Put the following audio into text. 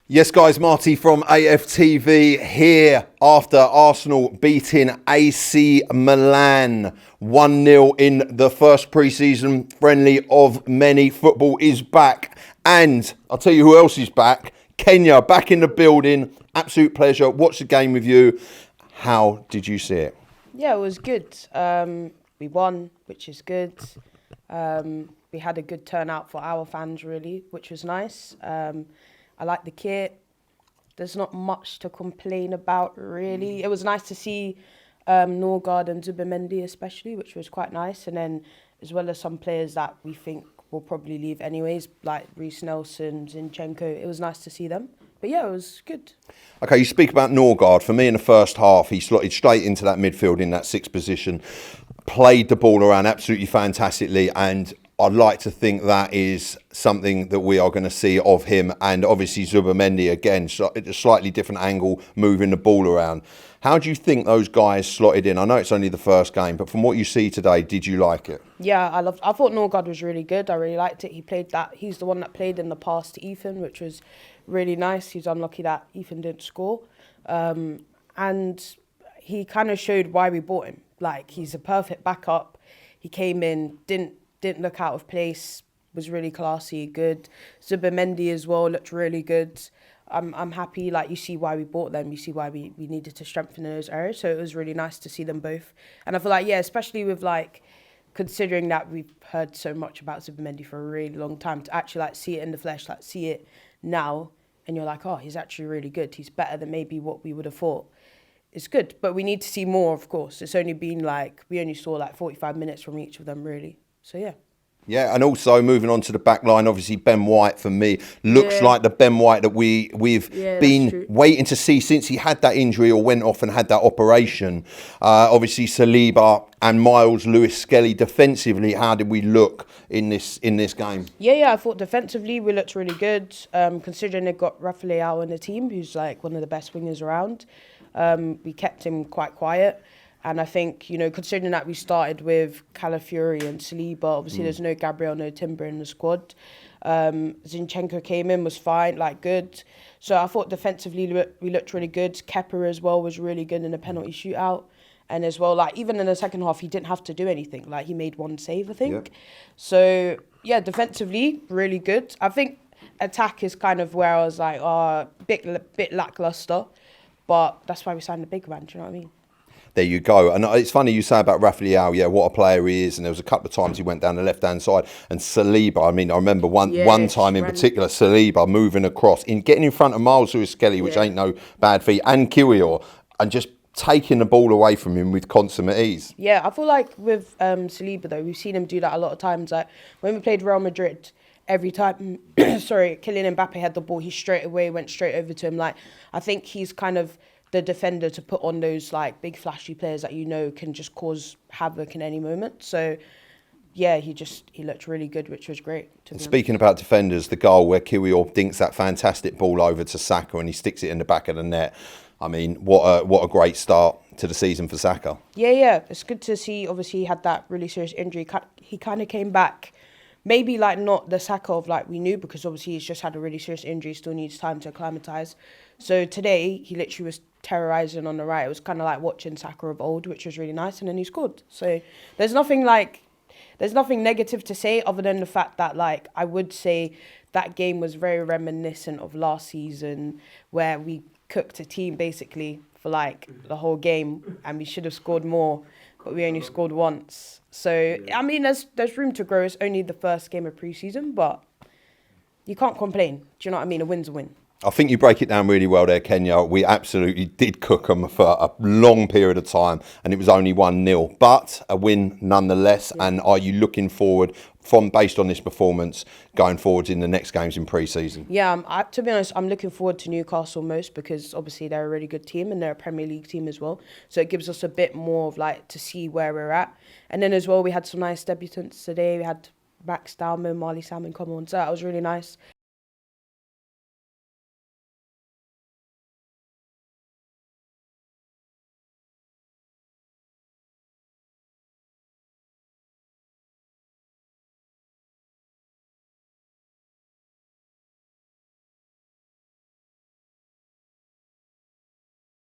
Yes, guys, Marty from AFTV here after Arsenal beating AC Milan 1-0 in the first pre-season friendly of many. Football is back, and I'll tell you who else is back. Kenyah, back in the building. Absolute pleasure. Watch the game with you. How did you see it? Yeah, it was good. We won, which is good. We had a good turnout for our fans, really, which was nice. I like the kit. There's not much to complain about, really. It was nice to see Norgaard and Mendy especially, which was quite nice. And then as well as some players that we think will probably leave anyways, like Reece Nelson, Zinchenko. It was nice to see them. But yeah, it was good. Okay, you speak about Norgaard. For me, in the first half, he slotted straight into that midfield in that sixth position, played the ball around absolutely fantastically, and I'd like to think that is something that we are going to see of him. And obviously Mendy again, at a slightly different angle, moving the ball around. How do you think those guys slotted in? I know it's only the first game, but from what you see today, did you like it? Yeah, I thought Norgaard was really good. I really liked it. He's the one that played in the pass to Ethan, which was really nice. He's unlucky that Ethan didn't score. And he kind of showed why we bought him. Like, he's a perfect backup. He came in, didn't look out of place, was really classy, good. Mendy as well looked really good. I'm happy, like, you see why we bought them, you see why we needed to strengthen those areas, so it was really nice to see them both. And I feel like, yeah, especially with, like, considering that we've heard so much about Mendy for a really long time, to actually, like, see it in the flesh, like, see it now, and you're like, oh, he's actually really good, he's better than maybe what we would have thought. It's good, but we need to see more, of course. It's only been, like, we only saw, like, 45 minutes from each of them, really. So, yeah. Yeah, and also moving on to the back line, obviously Ben White for me looks like the Ben White that we've been waiting to see since he had that injury or went off and had that operation. Obviously Saliba and Miles Lewis-Skelly defensively, how did we look in this game? Yeah, I thought defensively we looked really good. Considering they've got Raphael in the team, who's like one of the best wingers around. We kept him quite quiet. And I think, you know, considering that we started with Calafiori and Saliba, obviously there's no Gabriel, no Timber in the squad. Zinchenko came in, was fine, like good. So I thought defensively we looked really good. Kepa as well was really good in the penalty shootout. And as well, like, even in the second half, he didn't have to do anything. Like, he made one save, I think. Yeah. So, yeah, defensively, really good. I think attack is kind of where I was like, bit lackluster. But that's why we signed the big man, do you know what I mean? There you go. And it's funny you say about Raphael, yeah, what a player he is. And there was a couple of times he went down the left-hand side. And Saliba, I mean, I remember one time in particular, Saliba moving across, getting in front of Miles Lewis-Skelly, which ain't no bad feat, and Kiwior, and just taking the ball away from him with consummate ease. Yeah, I feel like with Saliba, though, we've seen him do that a lot of times. Like, when we played Real Madrid, every time, Kylian Mbappe had the ball, he straight away went straight over to him. Like, I think he's kind of the defender to put on those like big flashy players that you know can just cause havoc in any moment. So yeah, he looked really good, which was great. Speaking about defenders, the goal where Kiwior dinks that fantastic ball over to Saka and he sticks it in the back of the net. I mean, what a great start to the season for Saka. Yeah, it's good to see. Obviously, he had that really serious injury. He kind of came back. Maybe like not the Saka of like we knew, because obviously he's just had a really serious injury, still needs time to acclimatise. So today he literally was terrorising on the right. It was kind of like watching Saka of old, which was really nice, and then he scored. So there's nothing negative to say other than the fact that, like, I would say that game was very reminiscent of last season, where we cooked a team basically for like the whole game and we should have scored more, but we only scored once. So, I mean, there's room to grow. It's only the first game of pre-season, but you can't complain. Do you know what I mean? A win's a win. I think you break it down really well there, Kenyah. We absolutely did cook them for a long period of time, and it was only 1-0, but a win nonetheless. Yeah. And are you looking forward, based on this performance, going forwards in the next games in pre-season? Yeah, to be honest, I'm looking forward to Newcastle most, because obviously they're a really good team and they're a Premier League team as well. So it gives us a bit more of like to see where we're at. And then as well, we had some nice debutants today. We had Max Dalman, Marley Salmon come on, so that was really nice.